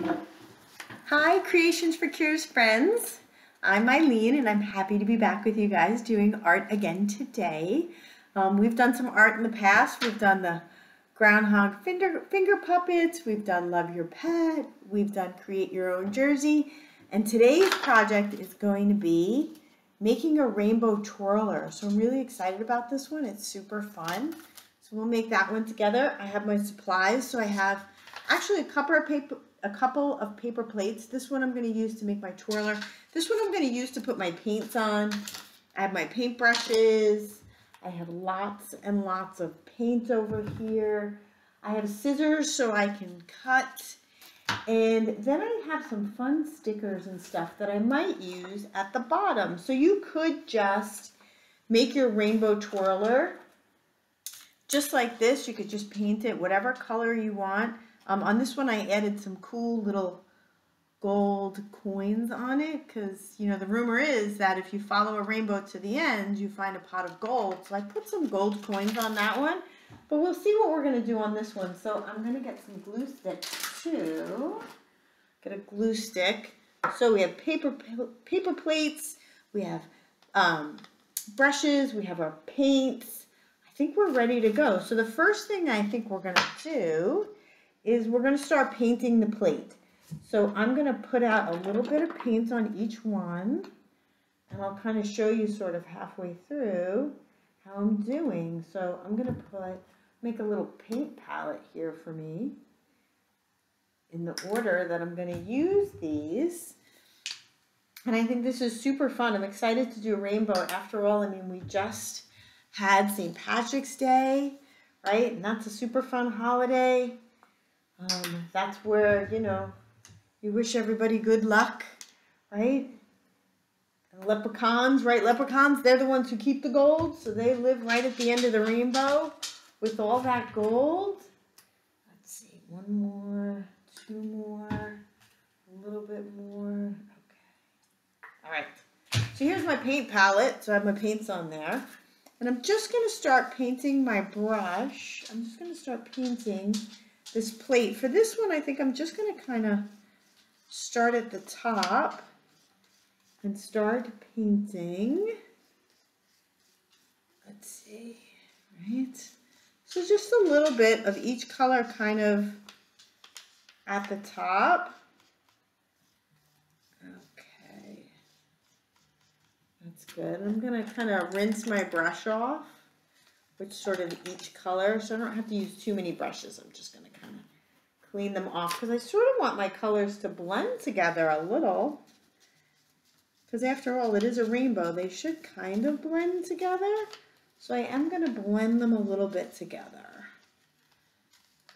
Hi, Creations for Cures friends. I'm Eileen and I'm happy to be back with you guys doing art again today. We've done some art in the past. We've done the groundhog finger puppets. We've done Love Your Pet. We've done Create Your Own Jersey. And today's project is going to be making a rainbow twirler. So I'm really excited about this one. It's super fun. So we'll make that one together. I have my supplies. So I have actually a couple of paper plates. This one I'm going to use to make my twirler. This one I'm going to use to put my paints on. I have my paintbrushes. I have lots and lots of paint over here. I have scissors so I can cut. And then I have some fun stickers and stuff that I might use at the bottom. So you could just make your rainbow twirler just like this. You could just paint it whatever color you want. On this one I added some cool little gold coins on it because, you know, the rumor is that if you follow a rainbow to the end, you find a pot of gold. So I put some gold coins on that one, but we'll see what we're going to do on this one. So I'm going to get some glue sticks too. Get a glue stick. So we have paper plates, we have brushes, we have our paints. I think we're ready to go. So the first thing I think we're going to do is we're going to start painting the plate. So I'm going to put out a little bit of paint on each one, and I'll kind of show you sort of halfway through how I'm doing. So I'm going to make a little paint palette here for me in the order that I'm going to use these. And I think this is super fun. I'm excited to do a rainbow. After all, I mean, we just had St. Patrick's Day, right? And that's a super fun holiday. That's where, you know, you wish everybody good luck, right? And leprechauns, right? Leprechauns, they're the ones who keep the gold, so they live right at the end of the rainbow with all that gold. Let's see, one more, two more, a little bit more. Okay. All right. So here's my paint palette. So I have my paints on there. And I'm just going to start painting my brush. I'm just going to start painting this plate. For this one, I think I'm just going to kind of start at the top and start painting. Let's see, right? So just a little bit of each color kind of at the top. Okay, that's good. I'm going to kind of rinse my brush off with sort of each color, so I don't have to use too many brushes. I'm just going to kind of clean them off because I sort of want my colors to blend together a little, because after all, it is a rainbow. They should kind of blend together, so I am going to blend them a little bit together.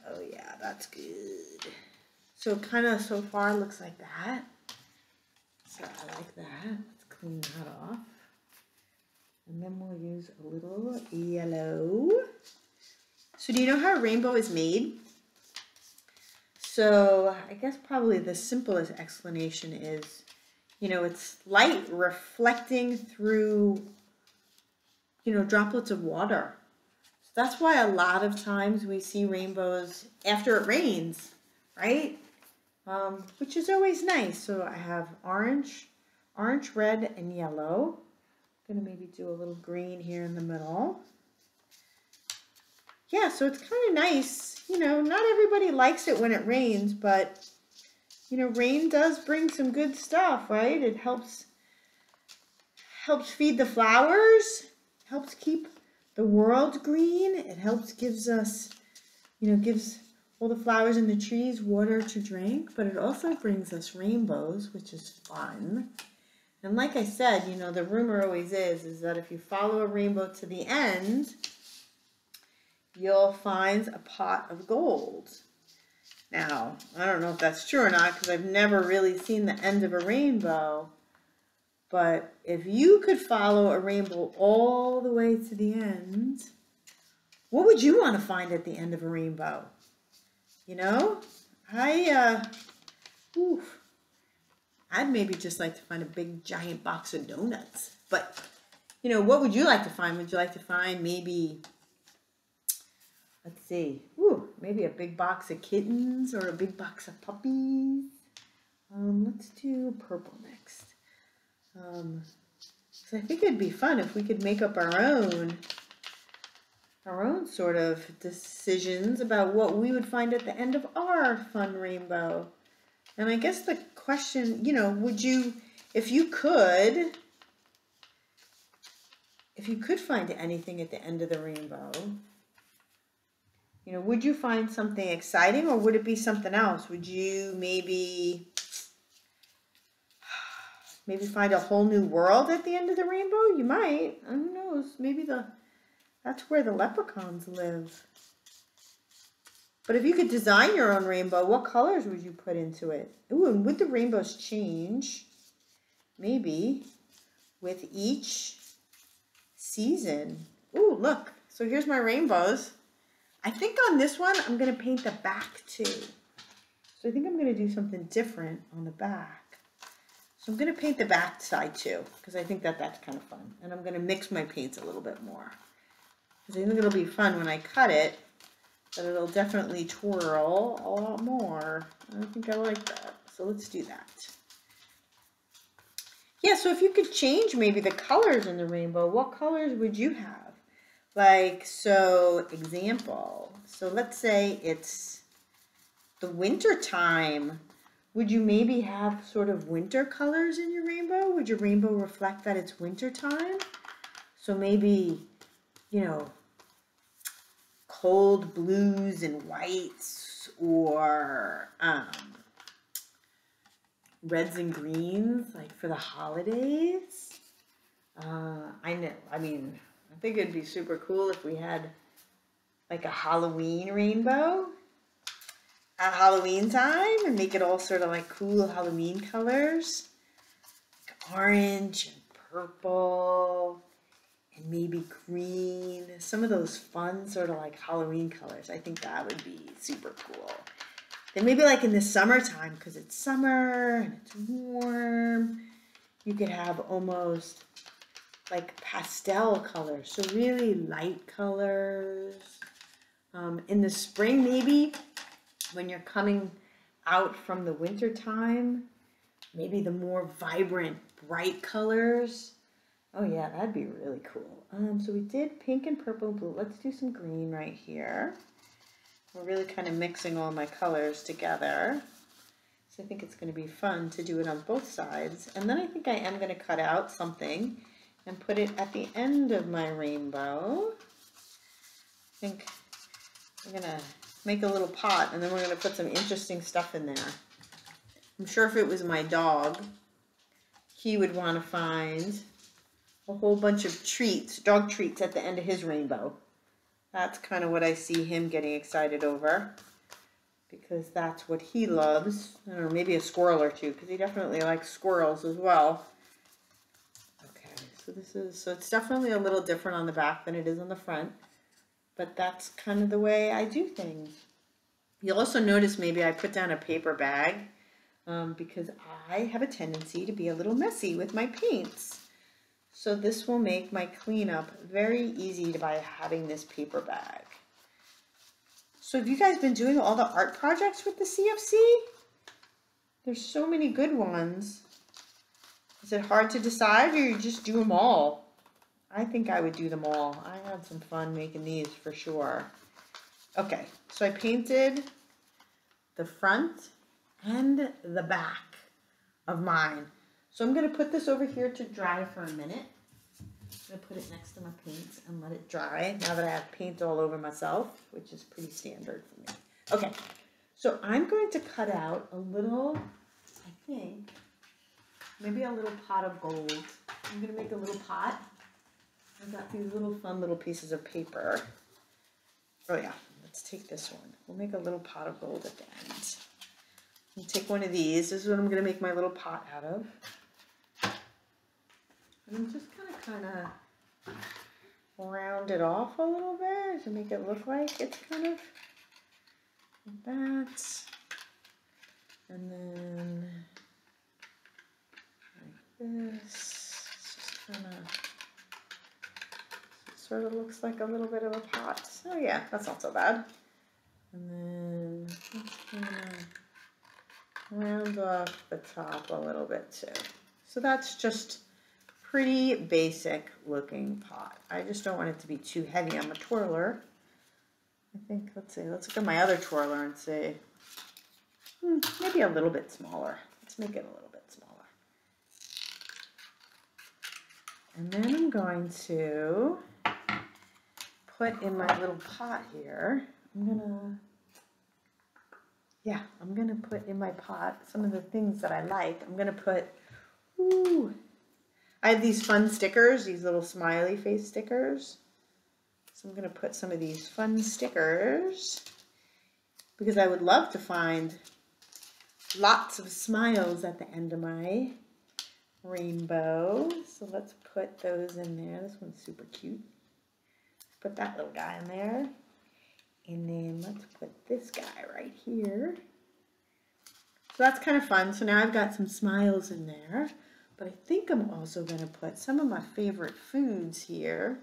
Oh yeah, that's good. So kind of so far looks like that. So I like that. Let's clean that off. And then we'll use a little yellow. So do you know how a rainbow is made? So I guess probably the simplest explanation is, you know, it's light reflecting through, you know, droplets of water. So that's why a lot of times we see rainbows after it rains, right? Which is always nice. So I have orange, red, and yellow. I'm going to maybe do a little green here in the middle. Yeah, so it's kind of nice. You know, not everybody likes it when it rains, but, you know, rain does bring some good stuff, right? It helps feed the flowers, helps keep the world green. It helps gives us, you know, gives all the flowers and the trees water to drink, but it also brings us rainbows, which is fun. And like I said, you know, the rumor always is that if you follow a rainbow to the end, you'll find a pot of gold. Now, I don't know if that's true or not because I've never really seen the end of a rainbow. But if you could follow a rainbow all the way to the end, what would you want to find at the end of a rainbow? You know, I'd maybe just like to find a big giant box of donuts. But, you know, what would you like to find? Would you like to find maybe, let's see, maybe a big box of kittens or a big box of puppies. Let's do purple next. So I think it'd be fun if we could make up our own sort of decisions about what we would find at the end of our fun rainbow. And I guess the question, you know, would you, if you could find anything at the end of the rainbow, you know, would you find something exciting or would it be something else? Would you maybe find a whole new world at the end of the rainbow? You might. Who knows? Maybe that's where the leprechauns live. But if you could design your own rainbow, what colors would you put into it? Ooh, and would the rainbows change? Maybe with each season. Ooh, look. So here's my rainbows. I think on this one, I'm going to paint the back too. So I think I'm going to do something different on the back. So I'm going to paint the back side too, because I think that's kind of fun. And I'm going to mix my paints a little bit more. Because I think it'll be fun when I cut it, but it'll definitely twirl a lot more. I think I like that. So let's do that. Yeah, so if you could change maybe the colors in the rainbow, what colors would you have? Like, so example, so let's say it's the winter time. Would you maybe have sort of winter colors in your rainbow? Would your rainbow reflect that it's winter time? So maybe, you know, cold blues and whites, or reds and greens, like for the holidays. I think it'd be super cool if we had like a Halloween rainbow at Halloween time and make it all sort of like cool Halloween colors, like orange and purple and maybe green, some of those fun sort of like Halloween colors. I think that would be super cool. Then maybe like in the summertime, because it's summer and it's warm, you could have almost like pastel colors, so really light colors. In the spring, maybe when you're coming out from the winter time, maybe the more vibrant, bright colors. Oh yeah, that'd be really cool. So we did pink and purple and blue. Let's do some green right here. We're really kind of mixing all my colors together. So I think it's going to be fun to do it on both sides. And then I think I am going to cut out something and put it at the end of my rainbow. I think I'm going to make a little pot and then we're going to put some interesting stuff in there. I'm sure if it was my dog, he would want to find a whole bunch of treats, dog treats at the end of his rainbow. That's kind of what I see him getting excited over, because that's what he loves. Or maybe a squirrel or two, because he definitely likes squirrels as well. So it's definitely a little different on the back than it is on the front, but that's kind of the way I do things. You'll also notice maybe I put down a paper bag because I have a tendency to be a little messy with my paints. So this will make my cleanup very easy by having this paper bag. So have you guys been doing all the art projects with the CFC? There's so many good ones. Is it hard to decide, or you just do them all? I think I would do them all. I had some fun making these for sure. Okay, so I painted the front and the back of mine. So I'm going to put this over here to dry for a minute. I'm going to put it next to my paints and let it dry now that I have paint all over myself, which is pretty standard for me. Okay, so I'm going to cut out a little, I think, maybe a little pot of gold. I'm going to make a little pot. I've got these little fun little pieces of paper. Oh yeah, let's take this one. We'll make a little pot of gold at the end. I'll take one of these. This is what I'm going to make my little pot out of. And I'm just kind of round it off a little bit to make it look like it's kind of like that. And then like this. It's just kind of, sort of looks like a little bit of a pot. Oh yeah, that's not so bad. And round off the top a little bit too. So that's just pretty basic looking pot. I just don't want it to be too heavy on the twirler. I think, let's see, let's look at my other twirler and see. Maybe a little bit smaller. Let's make it a little bit smaller. And then I'm going to put in my little pot here, I'm gonna put in my pot some of the things that I like. I'm gonna put, I have these fun stickers, these little smiley face stickers. So I'm gonna put some of these fun stickers because I would love to find lots of smiles at the end of my rainbow. So let's put those in there. This one's super cute. Put that little guy in there. And then let's put this guy right here. So that's kind of fun. So now I've got some smiles in there. But I think I'm also going to put some of my favorite foods here.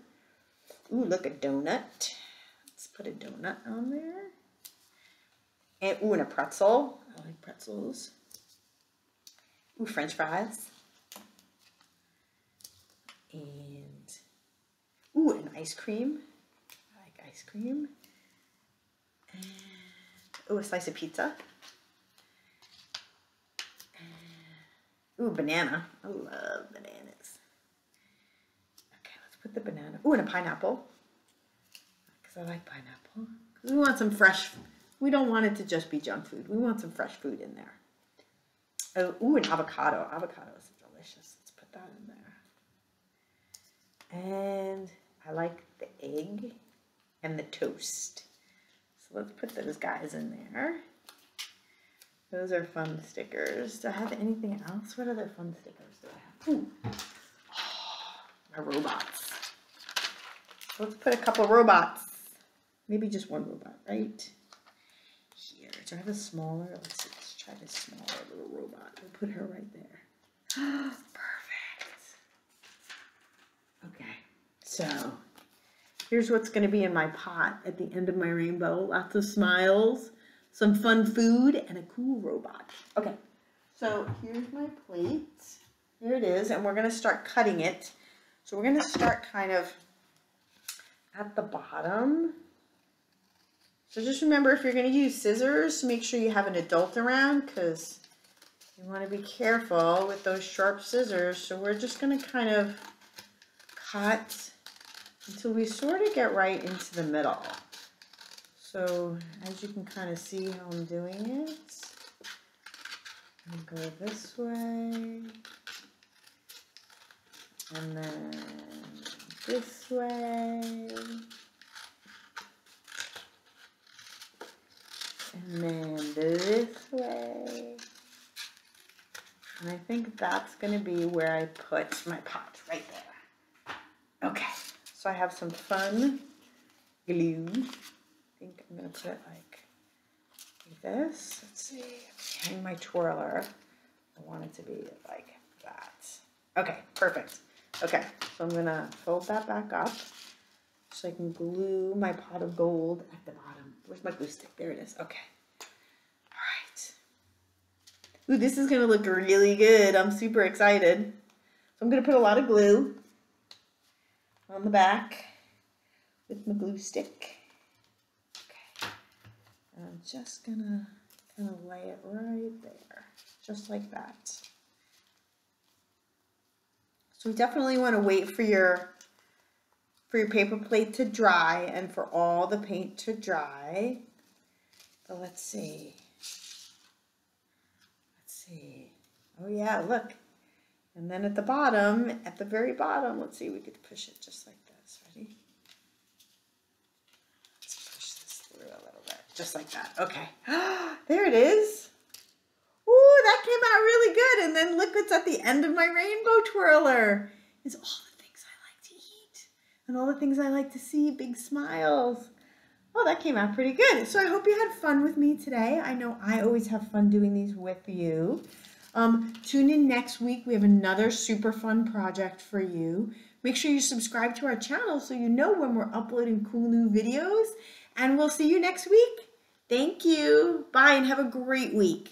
Ooh, look, a donut. Let's put a donut on there. And, ooh, and a pretzel. I like pretzels. Ooh, French fries. And, ooh, and ice cream. I like ice cream. And, ooh, a slice of pizza. And, ooh, banana. I love bananas. Okay, let's put the banana. Ooh, and a pineapple. Because I like pineapple. Because we want some fresh, we don't want it to just be junk food. We want some fresh food in there. Oh, ooh, an avocado. Avocado is delicious. Let's put that in there. And I like the egg and the toast. So let's put those guys in there. Those are fun stickers. Do I have anything else? What other fun stickers do I have? Ooh. Oh, my robots. Let's put a couple robots. Maybe just one robot, right? Here. Do I have a smaller? Let's see. Let's try this smaller little robot. We'll put her right there. Perfect. Okay. So here's what's going to be in my pot at the end of my rainbow. Lots of smiles, some fun food, and a cool robot. Okay. So here's my plate. Here it is. And we're going to start cutting it. So we're going to start kind of at the bottom. So just remember, if you're going to use scissors, make sure you have an adult around because you want to be careful with those sharp scissors. So we're just going to kind of cut until we sort of get right into the middle. So as you can kind of see how I'm doing it, I'll go this way, and then this way, and then this way, and I think that's going to be where I put my pot, right there. Okay, so I have some fun glue. I think I'm going to put it like this. Let's see, hang my twirler. I want it to be like that. Okay, perfect. Okay, so I'm going to fold that back up so I can glue my pot of gold at the bottom. Where's my glue stick? There it is. Okay. All right. Ooh, this is going to look really good. I'm super excited. So I'm going to put a lot of glue on the back with my glue stick. Okay. And I'm just going to kind of lay it right there, just like that. So we definitely want to wait for your paper plate to dry and for all the paint to dry. But let's see. Let's see. Oh yeah, look. And then at the bottom, at the very bottom, let's see, we could push it just like this. Ready? Let's push this through a little bit, just like that. Okay. There it is. Ooh, that came out really good. And then look what's at the end of my rainbow twirler. It's all the things I like to eat and all the things I like to see, big smiles. Oh, that came out pretty good. So I hope you had fun with me today. I know I always have fun doing these with you. Tune in next week. We have another super fun project for you. Make sure you subscribe to our channel so you know when we're uploading cool new videos. And we'll see you next week. Thank you. Bye and have a great week.